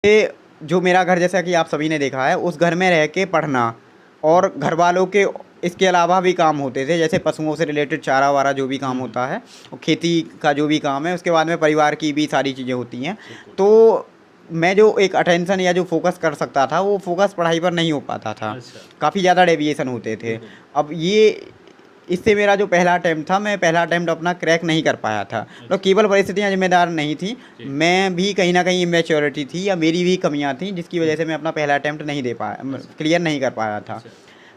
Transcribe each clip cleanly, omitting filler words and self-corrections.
ये जो मेरा घर जैसा कि आप सभी ने देखा है, उस घर में रह के पढ़ना और घर वालों के इसके अलावा भी काम होते थे, जैसे पशुओं से रिलेटेड चारा-वारा जो भी काम हुँ, हुँ। होता है और खेती का जो भी काम है, उसके बाद में परिवार की भी सारी चीज़ें होती हैं। बिल्कुल। तो मैं जो एक अटेंशन या जो फ़ोकस कर सकता था, वो फ़ोकस पढ़ाई पर नहीं हो पाता था। अच्छा, काफ़ी ज़्यादा डेविएशन होते थे। बिल्कुल। अब ये इससे मेरा जो पहला अटेम्प्ट था, मैं पहला अटेम्प्ट अपना क्रैक नहीं कर पाया था। तो अच्छा, केवल परिस्थितियाँ ज़िम्मेदार नहीं थीं, जी। मैं भी कहीं न कहीं इमैच्योरिटी थी या मेरी भी कमियाँ थीं, जिसकी हुँ, वजह से मैं अपना पहला अटेम्प्ट नहीं दे पाया अच्छा, क्लियर नहीं कर पाया था। अच्छा।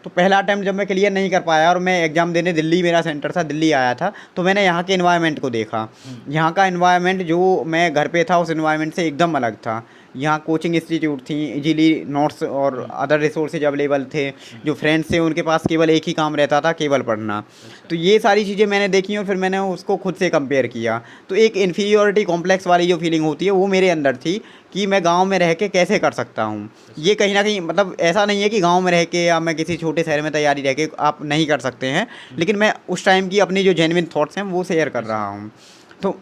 तो पहला अटेम्प्ट जब मैं क्लियर नहीं कर पाया और मैं एग्ज़ाम देने दिल्ली मेरा सेंटर था, दिल्ली आया था, तो मैंने यहाँ के एनवायरनमेंट को देखा। हुँ, यहाँ का एनवायरनमेंट जो मैं घर पे था, उस एनवायरनमेंट से एकदम अलग था। यहाँ कोचिंग इंस्टीट्यूट थी, ईज़िली नोट्स और हुँ, अदर रिसोर्सेज़ अवेलेबल थे। हुँ, जो फ्रेंड्स थे, उनके पास केवल एक ही काम रहता था, केवल पढ़ना। अच्छा, तो ये सारी चीज़ें मैंने देखी और फिर मैंने उसको खुद से कंपेयर किया। तो एक इन्फीरियॉरिटी कॉम्प्लेक्स वाली जो फीलिंग होती है, वो मेरे अंदर थी कि मैं गाँव में रह के कैसे कर सकता हूँ। अच्छा। ये कहीं न कहीं मतलब ऐसा नहीं है कि गाँव में रह के या मैं किसी छोटे शहर में तैयारी रह के आप नहीं कर सकते हैं। हुँ, लेकिन मैं उस टाइम की अपनी जो जेन्युइन थॉट्स हैं, वो शेयर कर अच्छा, रहा हूँ। तो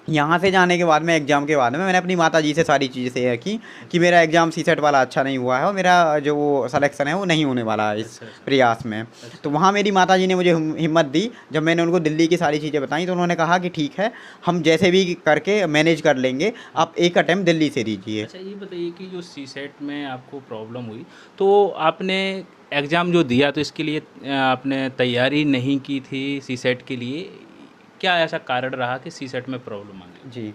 यहाँ से जाने के बाद में एग्ज़ाम के बाद में मैंने अपनी माताजी से सारी चीज़ें शेयर की कि अच्छा, मेरा एग्ज़ाम सीसेट वाला अच्छा नहीं हुआ है और मेरा जो वो सिलेक्शन है वो नहीं होने वाला है इस अच्छा, अच्छा, प्रयास में। तो अच्छा, वहाँ मेरी माताजी ने मुझे हिम्मत दी। जब मैंने उनको दिल्ली की सारी चीज़ें बताई तो उन्होंने कहा कि ठीक है, हम जैसे भी करके मैनेज कर लेंगे, हाँ। आप एक अटेम्प्ट दिल्ली से दीजिए। अच्छा ये बताइए कि जो सीसेट में आपको प्रॉब्लम हुई, तो आपने एग्ज़ाम जो दिया तो इसके लिए आपने तैयारी नहीं की थी सीसेट के लिए? क्या ऐसा कारण रहा कि सीसेट में प्रॉब्लम आ गई? जी।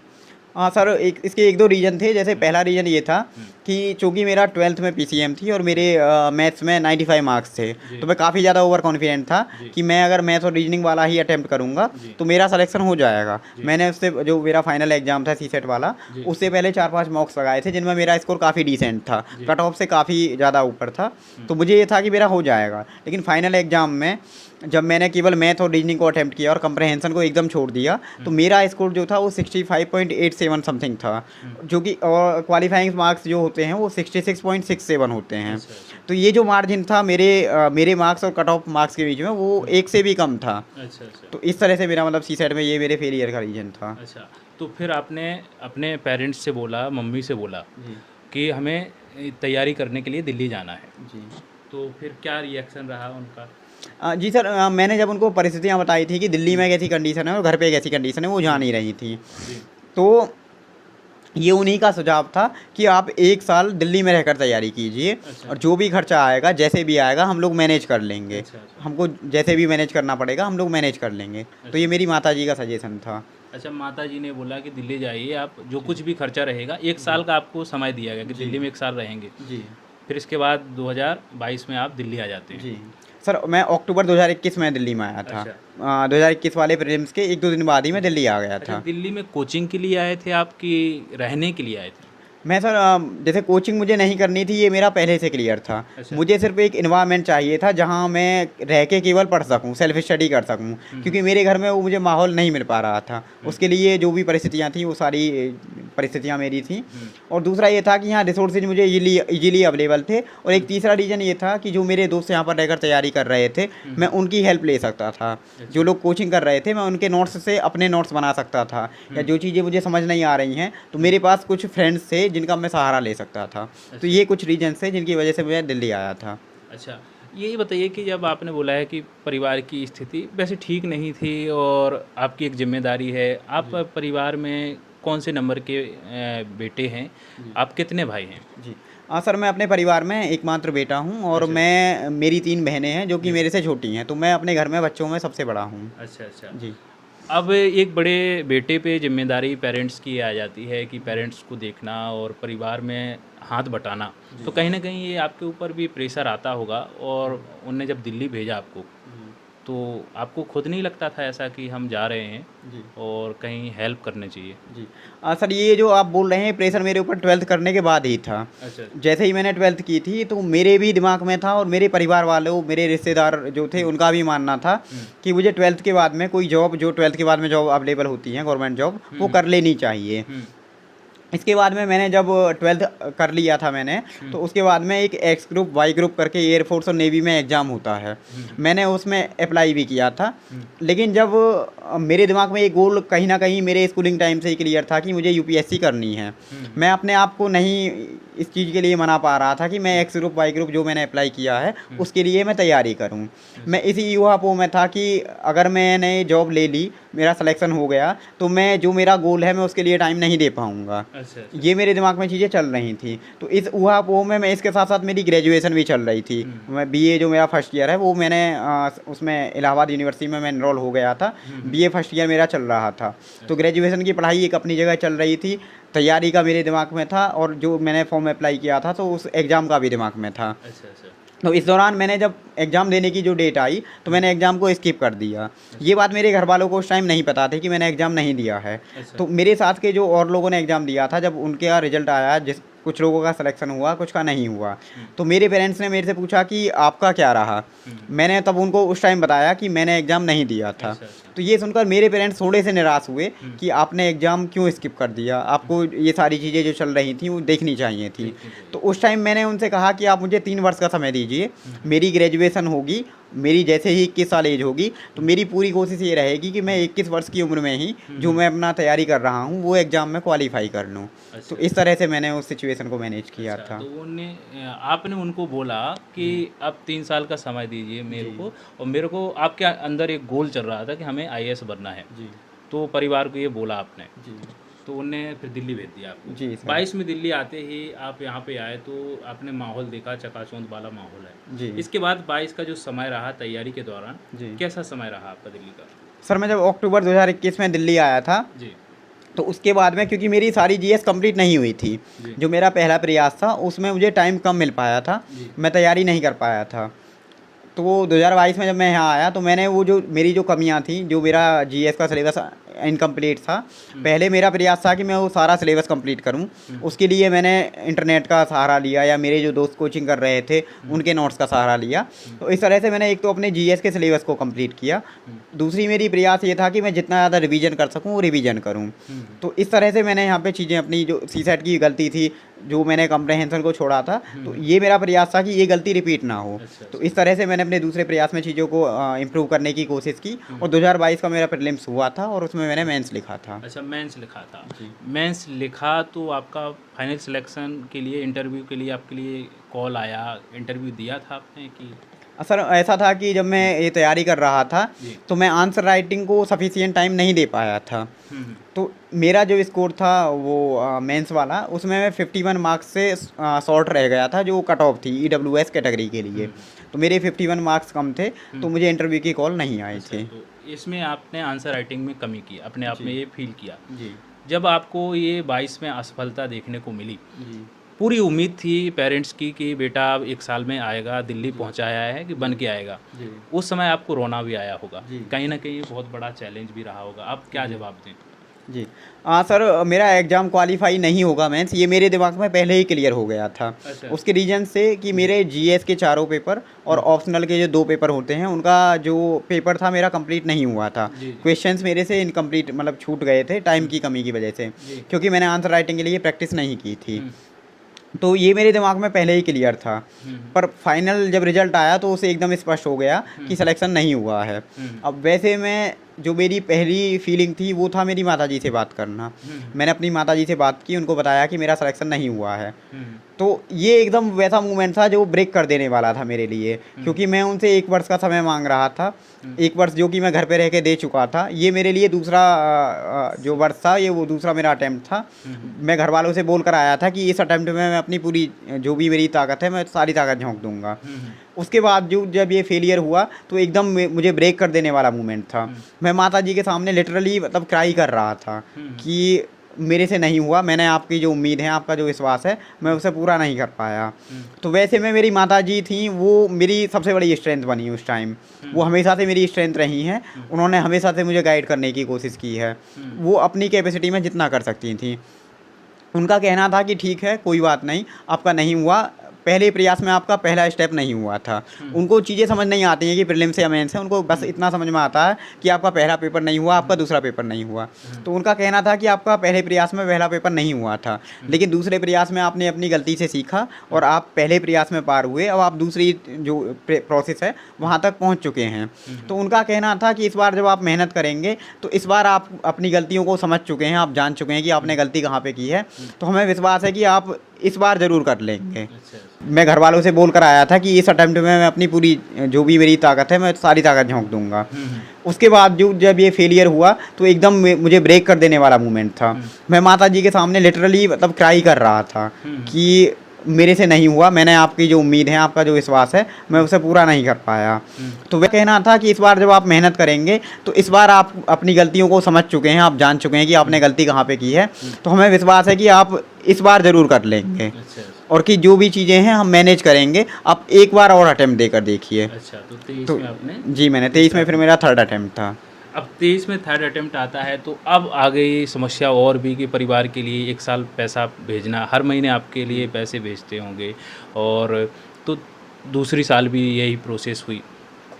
हाँ सर, एक इसके 1-2 रीज़न थे। जैसे हुँ, पहला रीज़न ये था हुँ, कि चूँकि मेरा 12th में पीसीएम थी और मेरे जी, मैथ्स में 95 मार्क्स थे। जी, तो मैं काफ़ी ज़्यादा ओवर कॉन्फिडेंट था जी, कि मैं अगर मैथ्स और रीज़निंग वाला ही अटेम्प्ट करूँगा, जी, तो मेरा सिलेक्शन हो जाएगा। जी, मैंने उससे जो मेरा फाइनल एग्ज़ाम था सीसेट वाला, जी, उससे पहले 4-5 मॉक्स लगाए थे, जिनमें मेरा स्कोर काफ़ी डिसेंट था। जी, कट ऑफ से काफ़ी ज़्यादा ऊपर था। हुँ, तो मुझे ये था कि मेरा हो जाएगा। लेकिन फाइनल एग्ज़ाम में जब मैंने केवल मैथ और रीज़निंग को अटेम्प्ट किया और कम्प्रिहेंशन को एकदम छोड़ दिया, तो हुँ, मेरा स्कोर जो था वो 65.87 समथिंग था। हुँ, जो कि और क्वालिफ़ाइंग मार्क्स जो होते हैं वो 66.67 होते हैं। अच्छा, अच्छा, तो ये जो मार्जिन था मेरे मार्क्स और कट ऑफ मार्क्स के बीच में वो हुँ, 1 से भी कम था। अच्छा, अच्छा, तो इस तरह से मेरा मतलब सीसेट में ये मेरे फेलियर का रीज़न था। अच्छा। तो फिर आपने अपने पेरेंट्स से बोला, मम्मी से बोला जी, कि हमें तैयारी करने के लिए दिल्ली जाना है, जी। तो फिर क्या रिएक्शन रहा उनका? जी सर, मैंने जब उनको परिस्थितियाँ बताई थी कि दिल्ली हुँ, में कैसी कंडीशन है और घर पे कैसी कंडीशन है, वो जा जी, नहीं रही थी। जी, तो ये उन्हीं का सुझाव था कि आप 1 साल दिल्ली में रहकर तैयारी कीजिए अच्छा, और जो भी खर्चा आएगा, जैसे भी आएगा हम लोग मैनेज कर लेंगे। अच्छा, अच्छा, हमको जैसे भी मैनेज करना पड़ेगा, हम लोग मैनेज कर लेंगे। तो ये अच्छा। मेरी माताजी का सजेशन था। अच्छा माताजी ने बोला कि दिल्ली जाइए आप, जो जी, कुछ भी खर्चा रहेगा 1 जी, साल का आपको समय दिया गया कि जी, दिल्ली में 1 साल रहेंगे। जी, फिर इसके बाद 2022 में आप दिल्ली आ जाते हैं। जी। सर, मैं अक्टूबर 2021 में दिल्ली में आया था। अच्छा, 2021 वाले प्रीलिम्स के 1-2 दिन बाद ही मैं जी। दिल्ली आ गया अच्छा था। दिल्ली में कोचिंग के लिए आए थे आप कि रहने के लिए आए थे? मैं सर जैसे कोचिंग मुझे नहीं करनी थी, ये मेरा पहले से क्लियर था। अच्छा, मुझे सिर्फ़ एक एनवायरनमेंट चाहिए था जहाँ मैं रह के केवल पढ़ सकूँ, सेल्फ स्टडी कर सकूँ। हुँ, हुँ, क्योंकि मेरे घर में वो मुझे माहौल नहीं मिल पा रहा था। हुँ, उसके लिए जो भी परिस्थितियाँ थीं वो सारी परिस्थितियाँ मेरी थीं। हुँ, और दूसरा ये था कि यहाँ रिसोर्सेज़ मुझे ईज़िली अवेलेबल थे और हुँ, एक तीसरा रीज़न ये था कि जो मेरे दोस्त यहाँ पर रहकर तैयारी कर रहे थे, हुँ, मैं हुँ। उनकी हेल्प ले सकता था। जो अच्छा, लोग कोचिंग कर रहे थे, मैं उनके नोट्स से अपने नोट्स बना सकता था या हुँ, जो चीज़ें मुझे समझ नहीं आ रही हैं, तो हुँ, मेरे पास कुछ फ्रेंड्स थे जिनका मैं सहारा ले सकता था। तो अच्छा, ये कुछ रीज़न्स थे जिनकी वजह से मैं दिल्ली आया था। अच्छा। ये बताइए कि जब आपने बोला है कि परिवार की स्थिति वैसे ठीक नहीं थी और आपकी एक ज़िम्मेदारी है, आप जी, परिवार में कौन से नंबर के बेटे हैं? जी, आप कितने भाई हैं? जी। सर, मैं अपने परिवार में एकमात्र बेटा हूँ और अच्छा, मेरी 3 बहनें हैं जो कि जी। मेरे से छोटी हैं, तो मैं अपने घर में बच्चों में सबसे बड़ा हूँ। अच्छा, अच्छा। जी, अब एक बड़े बेटे पे ज़िम्मेदारी पेरेंट्स की आ जाती है कि जी, पेरेंट्स को देखना और परिवार में हाथ बटाना। तो जी, कहीं न कहीं ये आपके ऊपर भी प्रेशर आता होगा और जी, उनने जब दिल्ली भेजा आपको, जी, तो आपको खुद नहीं लगता था ऐसा कि हम जा रहे हैं जी। और कहीं हेल्प करनी चाहिए? जी। सर, ये जो आप बोल रहे हैं प्रेशर मेरे ऊपर 12th करने के बाद ही था। अच्छा, अच्छा। जैसे ही मैंने 12th की थी तो मेरे भी दिमाग में था और मेरे परिवार वालों, मेरे रिश्तेदार जो थे हुँ, उनका भी मानना था हुँ, कि मुझे 12th के बाद में कोई जॉब जो 12th के बाद में जॉब अवेलेबल होती हैं गवर्नमेंट जॉब, हुँ, वो हुँ, कर लेनी चाहिए। हुँ, इसके बाद में मैंने जब 12th कर लिया था मैंने, तो उसके बाद में एक एक्स ग्रुप वाई ग्रुप करके एयरफोर्स और नेवी में एग्ज़ाम होता है, मैंने उसमें अप्लाई भी किया था। लेकिन जब मेरे दिमाग में एक गोल कहीं ना कहीं मेरे स्कूलिंग टाइम से ही क्लियर था कि मुझे यूपीएससी करनी है, मैं अपने आप को नहीं इस चीज़ के लिए मना पा रहा था कि मैं एक्स ग्रुप वाई ग्रुप जो मैंने अप्लाई किया है उसके लिए मैं तैयारी करूं। मैं इसी युवापो में था कि अगर मैंने जॉब ले ली, मेरा सिलेक्शन हो गया, तो मैं जो मेरा गोल है मैं उसके लिए टाइम नहीं दे पाऊंगा। अच्छा। ये मेरे दिमाग में चीज़ें चल रही थी। तो इस ऊहापोह में मैं इसके साथ साथ मेरी ग्रेजुएशन भी चल रही थी। मैं बीए जो मेरा फर्स्ट ईयर है वो मैंने उसमें इलाहाबाद यूनिवर्सिटी में मैं एनरोल हो गया था। बीए फर्स्ट ईयर मेरा चल रहा था। तो ग्रेजुएशन की पढ़ाई एक अपनी जगह चल रही थी, तैयारी का मेरे दिमाग में था, और जो मैंने फॉर्म अप्लाई किया था तो उस एग्ज़ाम का भी दिमाग में था। अच्छा अच्छा। तो इस दौरान मैंने जब एग्ज़ाम देने की जो डेट आई तो मैंने एग्ज़ाम को स्किप कर दिया। ये बात मेरे घर वालों को उस टाइम नहीं पता थी कि मैंने एग्ज़ाम नहीं दिया है। अच्छा। तो मेरे साथ के जो और लोगों ने एग्ज़ाम दिया था, जब उनके यहाँ रिजल्ट आया, जिस कुछ लोगों का सिलेक्शन हुआ, कुछ का नहीं हुआ, तो मेरे पेरेंट्स ने मेरे से पूछा कि आपका क्या रहा। मैंने तब उनको उस टाइम बताया कि मैंने एग्ज़ाम नहीं दिया था। अच्छा अच्छा। तो ये सुनकर मेरे पेरेंट्स थोड़े से निराश हुए कि आपने एग्ज़ाम क्यों स्किप कर दिया, आपको ये सारी चीज़ें जो चल रही थी वो देखनी चाहिए थी। तो उस टाइम मैंने उनसे कहा कि आप मुझे 3 वर्ष का समय दीजिए, मेरी ग्रेजुएशन होगी, मेरी जैसे ही 21 साल एज होगी, तो मेरी पूरी कोशिश ये रहेगी कि मैं 21 वर्ष की उम्र में ही जो मैं अपना तैयारी कर रहा हूँ वो एग्ज़ाम में क्वालिफाई कर लूँ। अच्छा। तो इस तरह से मैंने उस सिचुएशन को मैनेज किया अच्छा, था। तो आपने उनको बोला कि अब 3 साल का समय दीजिए मेरे को, और मेरे को आपके अंदर एक गोल चल रहा था कि हमें आईएएस बनना है। जी तो परिवार को ये बोला आपने, जी तो उनने फिर दिल्ली भेज दिया आपको। जी सर। 22 में दिल्ली आते ही आप यहाँ पे आए तो आपने माहौल देखा, चकाचौंध वाला माहौल है। जी इसके बाद 22 का जो समय रहा तैयारी के दौरान, जी कैसा समय रहा आपका दिल्ली का? सर, मैं जब अक्टूबर 2021 में दिल्ली आया था, जी तो उसके बाद में क्योंकि मेरी सारी जीएस कंप्लीट नहीं हुई थी, जी जो मेरा पहला प्रयास था उसमें मुझे टाइम कम मिल पाया था, जी। मैं तैयारी नहीं कर पाया था। तो वो 2022 में जब मैं यहाँ आया तो मैंने वो जो मेरी जो कमियाँ थी, जो मेरा जीएस का सिलेबस इनकम्प्लीट था, पहले मेरा प्रयास था कि मैं वो सारा सिलेबस कंप्लीट करूँ। उसके लिए मैंने इंटरनेट का सहारा लिया या मेरे जो दोस्त कोचिंग कर रहे थे उनके नोट्स का सहारा लिया। तो इस तरह से मैंने एक तो अपने जीएस के सिलेबस को कंप्लीट किया, दूसरी मेरी प्रयास ये था कि मैं जितना ज़्यादा रिवीजन कर सकूँ वो रिवीजन करूँ। तो इस तरह से मैंने यहाँ पे चीज़ें अपनी, जो सीसेट की गलती थी, जो मैंने कम्प्रहेंशन को छोड़ा था, तो ये मेरा प्रयास था कि ये गलती रिपीट ना हो। अच्छा तो इस तरह से मैंने अपने दूसरे प्रयास में चीज़ों को इम्प्रूव करने की कोशिश की, और 2022 का मेरा प्रीलिम्स हुआ था और उसमें मैंने मेंस लिखा था। अच्छा, मेंस लिखा था। जी। मेंस लिखा तो आपका फाइनल सिलेक्शन के लिए, इंटरव्यू के लिए आपके लिए कॉल आया, इंटरव्यू दिया था आपने कि? सर, ऐसा था कि जब मैं ये तैयारी कर रहा था जी। तो मैं आंसर राइटिंग को सफिशिएंट टाइम नहीं दे पाया था। तो मेरा जो स्कोर था वो मेंस वाला, उसमें मैं 51 मार्क्स से शॉर्ट रह गया था, जो कट ऑफ थी ईडब्ल्यूएस कैटेगरी के लिए। तो मेरे 51 मार्क्स कम थे, तो मुझे इंटरव्यू की कॉल नहीं आई अच्छा, थी। तो इसमें आपने आंसर राइटिंग में कमी की, अपने आप में ये फील किया। जी जब आपको ये 22 में असफलता देखने को मिली, जी पूरी उम्मीद थी पेरेंट्स की कि बेटा अब 1 साल में आएगा, दिल्ली पहुंचाया है कि बन के आएगा। जी उस समय आपको रोना भी आया होगा, जी। कहीं ना कहीं बहुत बड़ा चैलेंज भी रहा होगा। आप क्या जवाब दें? जी। सर, मेरा एग्ज़ाम क्वालिफाई नहीं होगा मेंस, ये मेरे दिमाग में पहले ही क्लियर हो गया था। अच्छा। उसके रीज़न से कि मेरे जीएस के चारों पेपर और ऑप्शनल के जो 2 पेपर होते हैं, उनका जो पेपर था मेरा कंप्लीट नहीं हुआ था। जी। क्वेश्चंस मेरे से इनकम्प्लीट, मतलब छूट गए थे टाइम की कमी की वजह से, जी। क्योंकि मैंने आंसर राइटिंग के लिए प्रैक्टिस नहीं की थी। तो ये मेरे दिमाग में पहले ही क्लियर था। पर फाइनल जब रिजल्ट आया तो उसे एकदम स्पष्ट हो गया कि सिलेक्शन नहीं हुआ है। अब वैसे मैं, जो मेरी पहली फीलिंग थी वो था मेरी माताजी से बात करना। मैंने अपनी माताजी से बात की, उनको बताया कि मेरा सिलेक्शन नहीं हुआ है। तो ये एकदम वैसा मूवमेंट था जो ब्रेक कर देने वाला था मेरे लिए, क्योंकि मैं उनसे 1 वर्ष का समय मांग रहा था, 1 वर्ष जो कि मैं घर पे रह के दे चुका था। ये मेरे लिए दूसरा जो वर्ष था, ये वो दूसरा मेरा अटैम्प्ट था। मैं घर वालों से बोल कर आया था कि इस अटैम्प्ट में मैं अपनी पूरी जो भी मेरी ताकत है मैं सारी ताकत झोंक दूंगा। उसके बाद जो जब ये फेलियर हुआ तो एकदम मुझे ब्रेक कर देने वाला मोमेंट था। मैं माताजी के सामने लिटरली मतलब क्राई कर रहा था कि मेरे से नहीं हुआ, मैंने आपकी जो उम्मीद है, आपका जो विश्वास है, मैं उसे पूरा नहीं कर पाया। तो वैसे में मेरी माताजी थी, वो मेरी सबसे बड़ी स्ट्रेंथ बनी उस टाइम। वो हमेशा से मेरी स्ट्रेंथ रही हैं, उन्होंने हमेशा से मुझे गाइड करने की कोशिश की है। वो अपनी कैपेसिटी में जितना कर सकती थी। उनका कहना था कि ठीक है, कोई बात नहीं, आपका नहीं हुआ, पहले प्रयास में आपका पहला स्टेप नहीं हुआ था। उनको चीज़ें समझ नहीं आती हैं कि प्रीलिम्स या मेंस है, उनको बस इतना समझ में आता है कि आपका पहला पेपर नहीं हुआ, आपका दूसरा पेपर नहीं हुआ। तो उनका कहना था कि आपका पहले प्रयास में पहला पेपर नहीं हुआ था, लेकिन दूसरे प्रयास में आपने अपनी गलती से सीखा और आप पहले प्रयास में पार हुए। अब आप दूसरी जो प्रोसेस है वहाँ तक पहुँच चुके हैं। तो उनका कहना था कि इस बार जब आप मेहनत करेंगे तो इस बार आप अपनी गलतियों को समझ चुके हैं, आप जान चुके हैं कि आपने गलती कहाँ पे की है, तो हमें विश्वास है कि आप इस बार ज़रूर कर लेंगे। मैं घर वालों से बोल कर आया था कि इस अटेम्प्ट में मैं अपनी पूरी जो भी मेरी ताकत है मैं सारी ताकत झोंक दूंगा। उसके बाद जो जब ये फेलियर हुआ तो एकदम मुझे ब्रेक कर देने वाला मोमेंट था। मैं माता जी के सामने लिटरली मतलब क्राई कर रहा था कि मेरे से नहीं हुआ, मैंने आपकी जो उम्मीद है, आपका जो विश्वास है, मैं उसे पूरा नहीं कर पाया। तो वह कहना था कि इस बार जब आप मेहनत करेंगे तो इस बार आप अपनी गलतियों को समझ चुके हैं, आप जान चुके हैं कि आपने गलती कहाँ पे की है, तो हमें विश्वास है कि आप इस बार ज़रूर कर लेंगे और कि जो भी चीज़ें हैं हम मैनेज करेंगे। आप एक बार और अटेम्प्ट देकर देखिए। अच्छा, तो 23 में आपने? जी, मैंने 23 में फिर मेरा थर्ड अटेम्प्ट था। अब 23 में थर्ड अटेम्प्ट आता है तो अब आ गई समस्या और भी कि परिवार के लिए 1 साल पैसा भेजना, हर महीने आपके लिए पैसे भेजते होंगे, और तो दूसरी साल भी यही प्रोसेस हुई।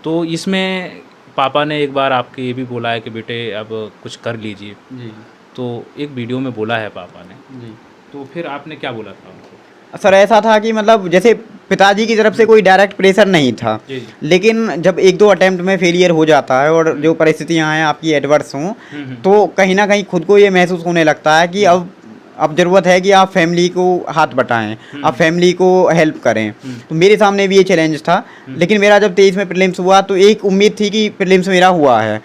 तो इसमें पापा ने एक बार आपके ये भी बोला है कि बेटे अब कुछ कर लीजिए जी। तो एक वीडियो में बोला है पापा ने, जी। तो फिर आपने क्या बोला था उनको? सर ऐसा था कि मतलब जैसे पिताजी की तरफ से कोई डायरेक्ट प्रेशर नहीं था, लेकिन जब 1-2 अटेम्प्ट में फेलियर हो जाता है और जो परिस्थितियां हैं आपकी एडवर्स हों, तो कहीं ना कहीं खुद को ये महसूस होने लगता है कि अब ज़रूरत है कि आप फैमिली को हाथ बटाएं, आप फैमिली को हेल्प करें। तो मेरे सामने भी ये चैलेंज था, लेकिन मेरा जब 23 में प्रीलिम्स हुआ तो एक उम्मीद थी कि प्रीलिम्स मेरा हुआ है।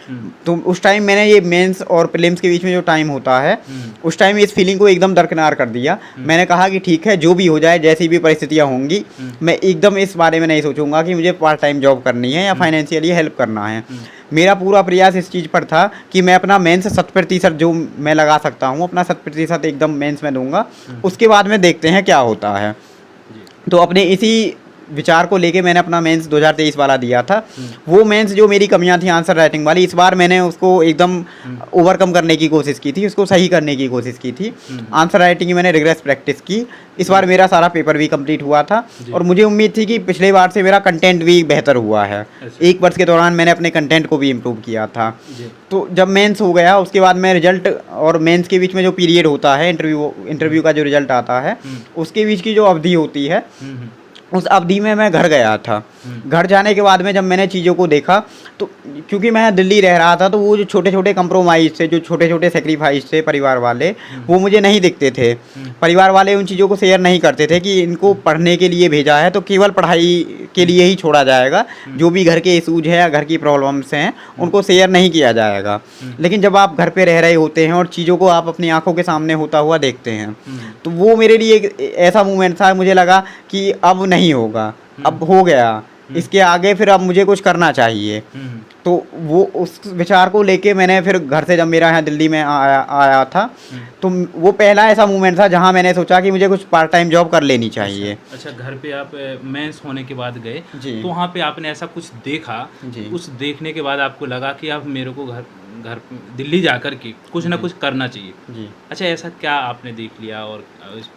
तो उस टाइम मैंने ये मेंस और प्रीलिम्स के बीच में जो टाइम होता है उस टाइम इस फीलिंग को एकदम दरकिनार कर दिया। मैंने कहा कि ठीक है, जो भी हो जाए, जैसी भी परिस्थितियाँ होंगी, मैं एकदम इस बारे में नहीं सोचूंगा कि मुझे पार्ट टाइम जॉब करनी है या फाइनेंशियली हेल्प करना है। मेरा पूरा प्रयास इस चीज़ पर था कि मैं अपना मेंस 100% जो मैं लगा सकता हूँ अपना 100% एकदम मेंस में दूंगा। उसके बाद में देखते हैं क्या होता है। तो अपने इसी विचार को लेके मैंने अपना मेंस 2023 वाला दिया था। वो मेंस जो मेरी कमियां थी आंसर राइटिंग वाली, इस बार मैंने उसको एकदम ओवरकम करने की कोशिश की थी, उसको सही करने की कोशिश की थी। आंसर राइटिंग की मैंने रिग्रेस प्रैक्टिस की। इस बार मेरा सारा पेपर भी कंप्लीट हुआ था और मुझे उम्मीद थी कि पिछले बार से मेरा कंटेंट भी बेहतर हुआ है। 1 वर्ष के दौरान मैंने अपने कंटेंट को भी इम्प्रूव किया था। तो जब मेंस हो गया उसके बाद मैं रिजल्ट और मेंस के बीच में जो पीरियड होता है, इंटरव्यू का जो रिजल्ट आता है, उसके बीच की जो अवधि होती है, उस अवधि में मैं घर गया था। घर जाने के बाद में जब मैंने चीज़ों को देखा तो क्योंकि मैं दिल्ली रह रहा था, तो वो जो छोटे छोटे कंप्रोमाइज़ थे, जो छोटे छोटे सेक्रीफाइस थे परिवार वाले, वो मुझे नहीं दिखते थे। परिवार वाले उन चीज़ों को शेयर नहीं करते थे कि इनको पढ़ने के लिए भेजा है तो केवल पढ़ाई के लिए ही छोड़ा जाएगा, जो भी घर के इशूज है या घर की प्रॉब्लम्स हैं उनको शेयर नहीं किया जाएगा। लेकिन जब आप घर पे रह रहे होते हैं और चीज़ों को आप अपनी आंखों के सामने होता हुआ देखते हैं, तो वो मेरे लिए एक ऐसा मोमेंट था, मुझे लगा कि अब नहीं होगा, अब हो गया, इसके आगे फिर अब मुझे कुछ करना चाहिए। तो वो उस विचार को लेके मैंने फिर घर से जब मेरा यहाँ दिल्ली में आया था, तो वो पहला ऐसा मूवमेंट था जहाँ मैंने सोचा कि मुझे कुछ पार्ट टाइम जॉब कर लेनी चाहिए। अच्छा, घर पे आप मेंस होने के बाद गए तो वहाँ पे आपने ऐसा कुछ देखा, उस देखने के बाद आपको लगा कि अब मेरे को घर दिल्ली जाकर के कुछ ना कुछ करना चाहिए जी। अच्छा, ऐसा क्या आपने देख लिया? और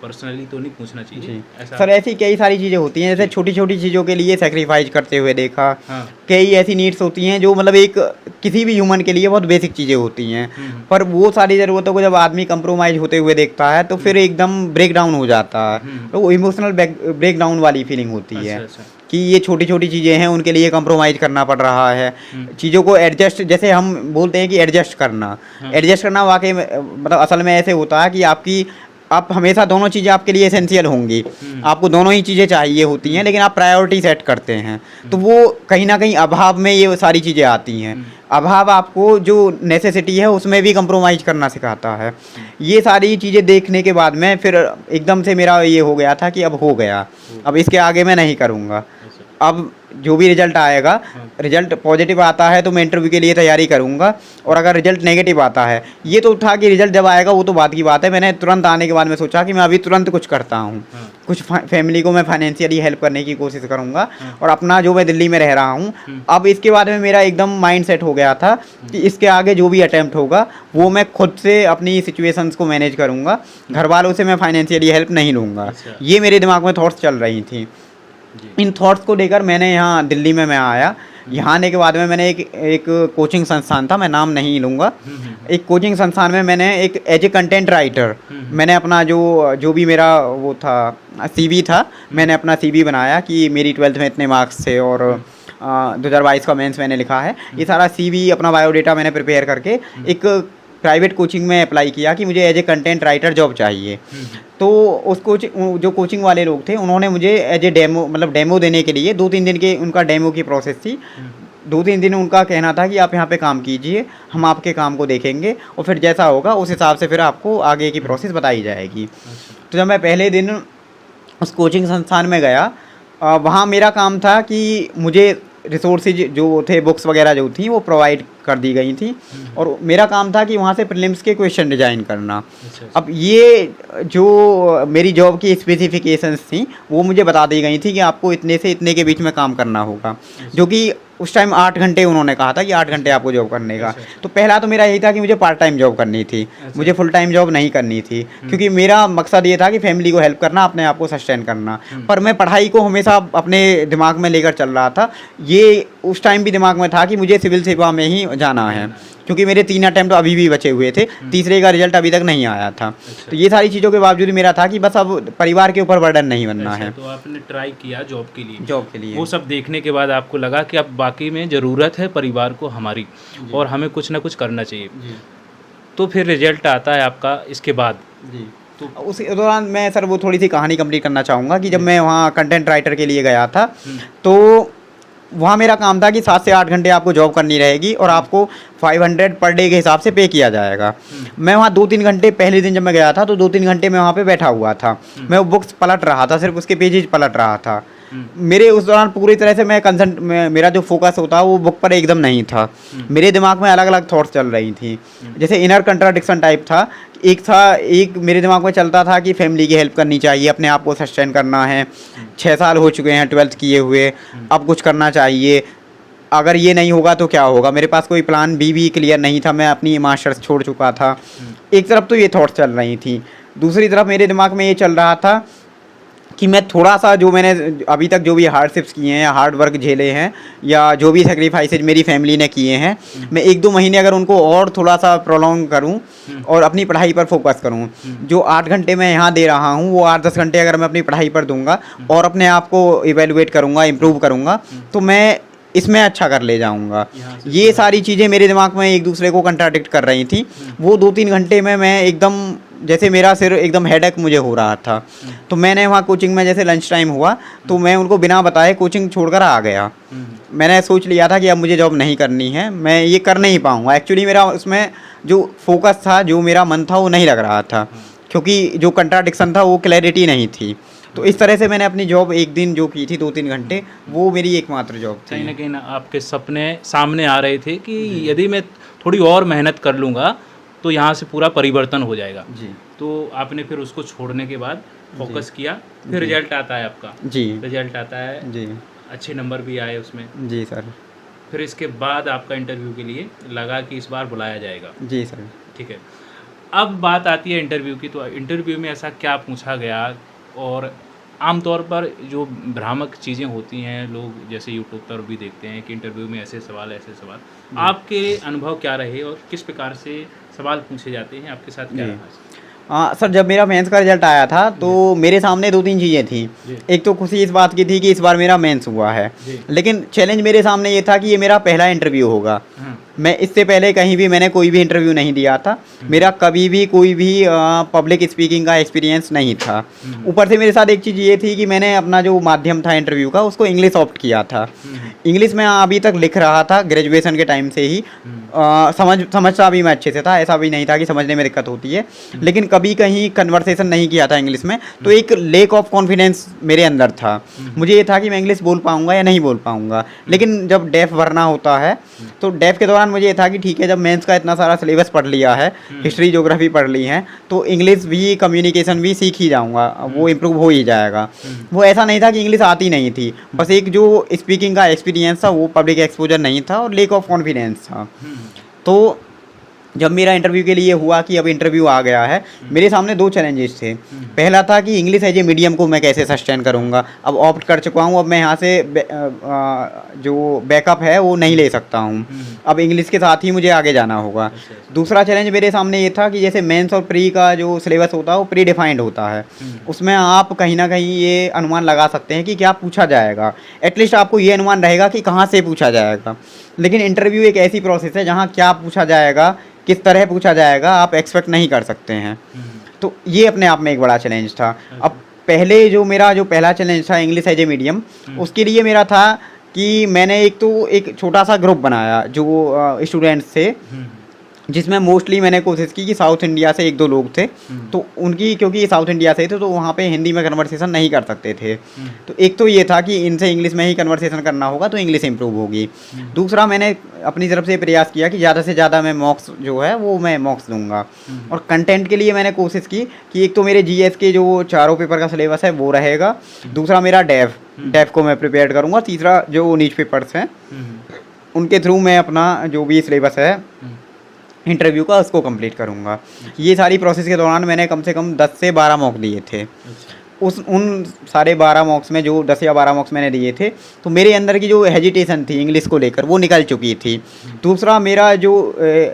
पर्सनली तो नहीं पूछना चाहिए ऐसा। सर ऐसी कई सारी चीज़ें होती हैं, जैसे छोटी छोटी चीज़ों के लिए सेक्रीफाइस करते हुए देखा। हाँ। कई ऐसी नीड्स होती हैं जो मतलब एक किसी भी ह्यूमन के लिए बहुत बेसिक चीज़ें होती हैं, पर वो सारी ज़रूरतों को जब आदमी कंप्रोमाइज़ होते हुए देखता है तो फिर एकदम ब्रेक डाउन हो जाता है। तो वो इमोशनल ब्रेक डाउन वाली फीलिंग होती है कि ये छोटी छोटी चीज़ें हैं, उनके लिए कंप्रोमाइज़ करना पड़ रहा है। चीज़ों को एडजस्ट, जैसे हम बोलते हैं कि एडजस्ट करना वाकई में मतलब असल में ऐसे होता है कि आप हमेशा दोनों चीज़ें आपके लिए एसेंशियल होंगी, आपको दोनों ही चीज़ें चाहिए होती हैं, लेकिन आप प्रायोरिटी सेट करते हैं, तो वो कहीं ना कहीं अभाव में ये सारी चीज़ें आती हैं। अभाव आपको जो नेसेसिटी है उसमें भी कंप्रोमाइज़ करना सिखाता है। ये सारी चीज़ें देखने के बाद में फिर एकदम से मेरा ये हो गया था कि अब हो गया, अब इसके आगे मैं नहीं करूँगा। अब जो भी रिजल्ट आएगा, रिजल्ट पॉजिटिव आता है तो मैं इंटरव्यू के लिए तैयारी करूँगा, और अगर रिजल्ट नेगेटिव आता है, ये तो था कि रिजल्ट जब आएगा वो तो बात की बात है, मैंने तुरंत आने के बाद मैं सोचा कि मैं अभी तुरंत कुछ करता हूँ, कुछ फैमिली को मैं फाइनेंशियली हेल्प करने की कोशिश करूँगा, और अपना जो मैं दिल्ली में रह रहा हूँ, अब इसके बाद में मेरा एकदम माइंड सेट हो गया था कि इसके आगे जो भी अटैम्प्ट होगा वो मैं खुद से अपनी सिचुएशंस को मैनेज करूँगा, घर वालों से मैं फाइनेंशियली हेल्प नहीं लूँगा। ये मेरे दिमाग में थॉट्स चल रही थी। इन थॉट्स को लेकर मैंने यहाँ दिल्ली में मैं आया। यहाँ आने के बाद में मैंने एक कोचिंग संस्थान था, मैं नाम नहीं लूँगा, एक कोचिंग संस्थान में मैंने एक एज ए कंटेंट राइटर मैंने अपना जो भी मेरा वो था CV था, मैंने अपना CV बनाया कि मेरी 12th में इतने मार्क्स थे और 2022 का मेंस मैंने लिखा है। ये सारा CV अपना बायोडेटा मैंने प्रिपेयर करके एक प्राइवेट कोचिंग में अप्लाई किया कि मुझे as a content writer job चाहिए। तो उस जो कोचिंग वाले लोग थे उन्होंने मुझे एज ए डेमो, मतलब डेमो देने के लिए 2-3 दिन के उनका डेमो की प्रोसेस थी। 2-3 दिन उनका कहना था कि आप यहाँ पे काम कीजिए, हम आपके काम को देखेंगे और फिर जैसा होगा उस हिसाब से फिर आपको आगे की प्रोसेस बताई जाएगी। तो जब मैं पहले दिन उस कोचिंग संस्थान में गया, वहाँ मेरा काम था कि मुझे रिसोर्सेज जो थे, बुक्स वगैरह जो थी वो प्रोवाइड कर दी गई थी, और मेरा काम था कि वहाँ से प्रीलिम्स के क्वेश्चन डिज़ाइन करना। अब ये जो मेरी जॉब की स्पेसिफिकेशंस थी वो मुझे बता दी गई थी कि आपको इतने से इतने के बीच में काम करना होगा, जो कि उस टाइम 8 घंटे उन्होंने कहा था कि 8 घंटे आपको जॉब करने का। तो पहला तो मेरा यही था कि मुझे पार्ट टाइम जॉब करनी थी, मुझे फुल टाइम जॉब नहीं करनी थी, क्योंकि मेरा मकसद ये था कि फैमिली को हेल्प करना, अपने आप को सस्टेन करना। पर मैं पढ़ाई को हमेशा अपने दिमाग में लेकर चल रहा था। ये उस टाइम भी दिमाग में था कि मुझे सिविल सेवा में ही जाना है, क्योंकि मेरे 3 अटेम्प्ट अभी भी बचे हुए थे, तीसरे का रिजल्ट अभी तक नहीं आया था। तो ये सारी चीज़ों के बावजूद मेरा था कि बस अब परिवार के ऊपर बर्डन नहीं बनना है। तो आपने ट्राई किया जॉब के लिए, वो वो सब देखने के बाद आपको लगा कि अब बाकी में ज़रूरत है परिवार को हमारी, और हमें कुछ ना कुछ करना चाहिए। तो फिर रिजल्ट आता है आपका, इसके बाद तो उस दौरान मैं सर वो थोड़ी सी कहानी कंप्लीट करना चाहूँगा कि जब मैं वहाँ कंटेंट राइटर के लिए गया था, तो वहाँ मेरा काम था कि 7 से 8 घंटे आपको जॉब करनी रहेगी और आपको 500 पर डे के हिसाब से पे किया जाएगा। मैं वहाँ 2-3 घंटे, पहले दिन जब मैं गया था तो 2-3 घंटे मैं वहाँ पे बैठा हुआ था, मैं वो बुक्स पलट रहा था, सिर्फ उसके पेजेज पलट रहा था। मेरे उस दौरान पूरी तरह से मेरा जो फोकस होता वो बुक पर एकदम नहीं था। मेरे दिमाग में अलग अलग थॉट्स चल रही थी, जैसे इनर कंट्राडिक्शन टाइप था। एक मेरे दिमाग में चलता था कि फैमिली की हेल्प करनी चाहिए, अपने आप को सस्टेन करना है, 6 साल हो चुके हैं 12th किए हुए, अब कुछ करना चाहिए, अगर ये नहीं होगा तो क्या होगा। मेरे पास कोई प्लान बी भी क्लियर नहीं था, मैं अपनी मास्टर्स छोड़ चुका था। एक तरफ तो ये थॉट्स चल रही थी, दूसरी तरफ मेरे दिमाग में ये चल रहा था कि मैं थोड़ा सा जो मैंने अभी तक जो भी हार्डशिप्स किए हैं या हार्ड वर्क झेले हैं या जो भी सेक्रीफाइसेज मेरी फैमिली ने किए हैं, मैं 1-2 महीने अगर उनको और थोड़ा सा प्रोलॉन्ग करूं और अपनी पढ़ाई पर फोकस करूं, जो 8 घंटे मैं यहाँ दे रहा हूं वो 8-10 घंटे अगर मैं अपनी पढ़ाई पर दूंगा और अपने आप को इवेलुएट करूँगा, इम्प्रूव करूँगा, तो मैं इसमें अच्छा कर ले जाऊंगा। ये सारी चीज़ें मेरे दिमाग में एक दूसरे को कंट्राडिक्ट कर रही थी। वो 2-3 घंटे में मैं एकदम, जैसे मेरा सिर एकदम हेडेक मुझे हो रहा था, तो मैंने वहाँ कोचिंग में जैसे लंच टाइम हुआ तो मैं उनको बिना बताए कोचिंग छोड़कर आ गया। मैंने सोच लिया था कि अब मुझे जॉब नहीं करनी है, मैं ये कर नहीं पाऊँगा। एक्चुअली मेरा उसमें जो फोकस था, जो मेरा मन था वो नहीं लग रहा था, क्योंकि जो कंट्राडिक्शन था वो क्लैरिटी नहीं थी। तो इस तरह से मैंने अपनी जॉब एक दिन जो की थी 2-3 घंटे, वो मेरी एकमात्र जॉब थी। कहीं ना कहीं आपके सपने सामने आ रहे थे कि यदि मैं थोड़ी और मेहनत कर लूँगा तो यहाँ से पूरा परिवर्तन हो जाएगा जी। तो आपने फिर उसको छोड़ने के बाद फोकस किया, फिर रिजल्ट आता है आपका जी, रिजल्ट आता है जी, अच्छे नंबर भी आए उसमें जी सर। फिर इसके बाद आपका इंटरव्यू के लिए लगा कि इस बार बुलाया जाएगा। जी सर। ठीक है, अब बात आती है इंटरव्यू की। तो इंटरव्यू में ऐसा क्या पूछा गया? और आमतौर पर जो भ्रामक चीज़ें होती हैं, लोग जैसे यूट्यूब पर भी देखते हैं कि इंटरव्यू में ऐसे सवाल ऐसे सवाल, आपके अनुभव क्या रहे और किस प्रकार से सवाल पूछे जाते हैं, आपके साथ क्या रहा? सर, जब मेरा मेंस का रिजल्ट आया था तो मेरे सामने 2-3 चीज़ें थी। एक तो खुशी इस बात की थी कि इस बार मेरा मेंस हुआ है, लेकिन चैलेंज मेरे सामने ये था कि ये मेरा पहला इंटरव्यू होगा। मैं इससे पहले कहीं भी मैंने कोई भी इंटरव्यू नहीं दिया था। मेरा कभी भी कोई भी पब्लिक स्पीकिंग का एक्सपीरियंस नहीं था। ऊपर से मेरे साथ एक चीज़ ये थी कि मैंने अपना जो माध्यम था इंटरव्यू का उसको इंग्लिश ऑप्ट किया था। इंग्लिश में अभी तक लिख रहा था ग्रेजुएशन के टाइम से ही। समझता भी मैं अच्छे से था, ऐसा भी नहीं था कि समझने में दिक्कत होती है, लेकिन कभी कहीं कन्वर्सेशन नहीं किया था इंग्लिश में, तो एक लेक ऑफ कॉन्फिडेंस मेरे अंदर था। मुझे ये था कि मैं इंग्लिश बोल पाऊँगा या नहीं बोल पाऊँगा। लेकिन जब डेफ भरना होता है तो डेफ के दौरान मुझे ये था कि ठीक है, जब मेंस का इतना सारा सिलेबस पढ़ लिया है, हिस्ट्री ज्योग्राफी पढ़ ली है, तो इंग्लिश भी कम्युनिकेशन भी सीख ही जाऊँगा, वो इम्प्रूव हो ही जाएगा। वो ऐसा नहीं था कि इंग्लिश आती नहीं थी, बस एक जो स्पीकिंग का एक्सपीरियंस था वो पब्लिक एक्सपोजर नहीं था और लेक ऑफ कॉन्फिडेंस था। तो जब मेरा इंटरव्यू के लिए हुआ कि अब इंटरव्यू आ गया है, मेरे सामने दो चैलेंजेस थे। पहला था कि इंग्लिश एज ए मीडियम को मैं कैसे सस्टेन करूंगा। अब ऑप्ट कर चुका हूं, अब मैं यहाँ से जो बैकअप है वो नहीं ले सकता हूं। अब इंग्लिश के साथ ही मुझे आगे जाना होगा। दूसरा चैलेंज मेरे सामने ये था कि जैसे मेंस और प्री का जो सिलेबस होता है वो प्री डिफाइंड होता है, उसमें आप कहीं ना कहीं ये अनुमान लगा सकते हैं कि क्या पूछा जाएगा। एटलीस्ट आपको ये अनुमान रहेगा कि कहाँ से पूछा जाएगा। लेकिन इंटरव्यू एक ऐसी प्रोसेस है जहाँ क्या पूछा जाएगा, किस तरह पूछा जाएगा, आप एक्सपेक्ट नहीं कर सकते हैं। तो ये अपने आप में एक बड़ा चैलेंज था। अब पहले जो मेरा जो पहला चैलेंज था इंग्लिश एज ए मीडियम, उसके लिए मेरा था कि मैंने एक छोटा सा ग्रुप बनाया जो स्टूडेंट्स थे, जिसमें मोस्टली मैंने कोशिश की कि साउथ इंडिया से एक दो लोग थे, तो उनकी क्योंकि साउथ इंडिया से थे तो वहाँ पे हिंदी में कन्वर्सेशन नहीं कर सकते थे। तो एक तो ये था कि इनसे इंग्लिश में ही कन्वर्सेशन करना होगा तो इंग्लिश इंप्रूव होगी। दूसरा मैंने अपनी तरफ से प्रयास किया कि ज़्यादा से ज़्यादा मैं मॉक्स जो है वो मैं मॉक्स दूंगा। और कंटेंट के लिए मैंने कोशिश की कि एक तो मेरे GS के जो चारों पेपर का सिलेबस है वो रहेगा, दूसरा मेरा डेफ को मैं प्रिपेयर करूँगा, तीसरा जो नीच पेपर्स हैं उनके थ्रू मैं अपना जो भी सिलेबस है इंटरव्यू का उसको कंप्लीट करूँगा। ये सारी प्रोसेस के दौरान मैंने कम से कम 10 से 12 मॉक दिए थे। उन सारे 12 मॉक्स में जो 10 या 12 मॉक्स मैंने दिए थे, तो मेरे अंदर की जो हेजिटेशन थी इंग्लिश को लेकर वो निकल चुकी थी। दूसरा मेरा जो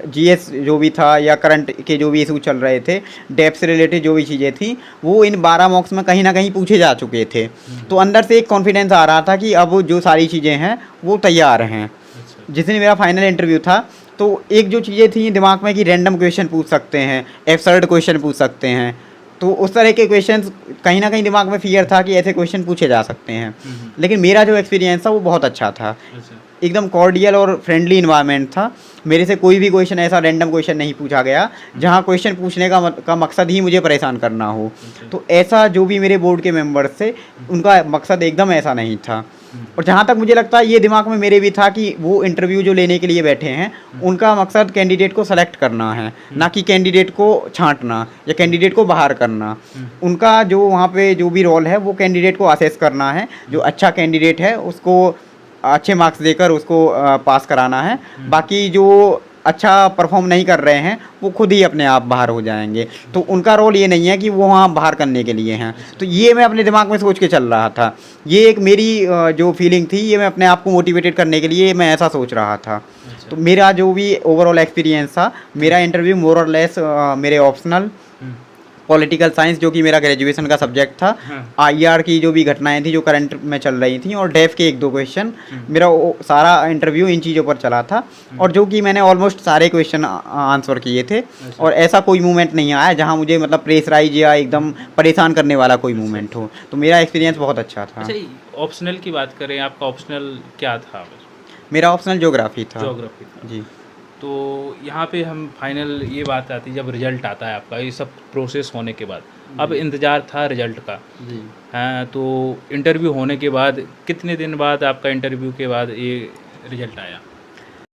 GS जो भी था या करंट के जो भी इशू चल रहे थे, डेप्थ से रिलेटेड जो भी चीज़ें थी वो इन 12 मॉक्स में कहीं ना कहीं पूछे जा चुके थे। तो अंदर से एक कॉन्फिडेंस आ रहा था कि अब जो सारी चीज़ें हैं वो तैयार हैं। जिस दिन मेरा फाइनल इंटरव्यू था तो एक जो चीज़ें थी दिमाग में कि रैंडम क्वेश्चन पूछ सकते हैं, एब्सर्ड क्वेश्चन पूछ सकते हैं, तो उस तरह के क्वेश्चंस कहीं ना कहीं दिमाग में फियर था कि ऐसे क्वेश्चन पूछे जा सकते हैं। लेकिन मेरा जो एक्सपीरियंस था वो बहुत अच्छा था। एकदम कॉर्डियल और फ्रेंडली इन्वायरमेंट था। मेरे से कोई भी क्वेश्चन ऐसा रैंडम क्वेश्चन नहीं पूछा गया जहाँ क्वेश्चन पूछने का मकसद ही मुझे परेशान करना हो। तो ऐसा जो भी मेरे बोर्ड के मेंबर्स थे उनका मकसद एकदम ऐसा नहीं था। और जहाँ तक मुझे लगता है ये दिमाग में मेरे भी था कि वो इंटरव्यू जो लेने के लिए बैठे हैं उनका मकसद कैंडिडेट को सेलेक्ट करना है, ना कि कैंडिडेट को छांटना या कैंडिडेट को बाहर करना। उनका जो वहाँ पे जो भी रोल है वो कैंडिडेट को असेस करना है। जो अच्छा कैंडिडेट है उसको अच्छे मार्क्स देकर उसको पास कराना है। बाकी जो अच्छा परफॉर्म नहीं कर रहे हैं वो खुद ही अपने आप बाहर हो जाएंगे। तो उनका रोल ये नहीं है कि वो वहाँ बाहर करने के लिए हैं। तो ये मैं अपने दिमाग में सोच के चल रहा था। ये एक मेरी जो फीलिंग थी, ये मैं अपने आप को मोटिवेटेड करने के लिए मैं ऐसा सोच रहा था। तो मेरा जो भी ओवरऑल एक्सपीरियंस था, मेरा इंटरव्यू मोर और लेस मेरे ऑप्शनल पॉलिटिकल साइंस जो कि मेरा ग्रेजुएशन का सब्जेक्ट था, IR की जो भी घटनाएं थी जो करंट में चल रही थी, और डेफ के 1-2 क्वेश्चन, मेरा सारा इंटरव्यू इन चीज़ों पर चला था। और जो कि मैंने ऑलमोस्ट सारे क्वेश्चन आंसर किए थे। और ऐसा कोई मूवमेंट नहीं आया जहां मुझे मतलब प्रेशराइज या एकदम परेशान करने वाला कोई मूवमेंट हो। तो मेरा एक्सपीरियंस बहुत अच्छा था। अच्छा, ऑप्शनल की बात करें, आपका ऑप्शनल क्या था? मेरा ऑप्शनल ज्योग्राफी था। ज्योग्राफी था जी। तो यहाँ पे हम फाइनल ये बात आती है जब रिजल्ट आता है आपका, ये सब प्रोसेस होने के बाद, अब इंतज़ार था रिजल्ट का। जी। हाँ, तो इंटरव्यू होने के बाद कितने दिन बाद आपका इंटरव्यू के बाद ये रिजल्ट आया?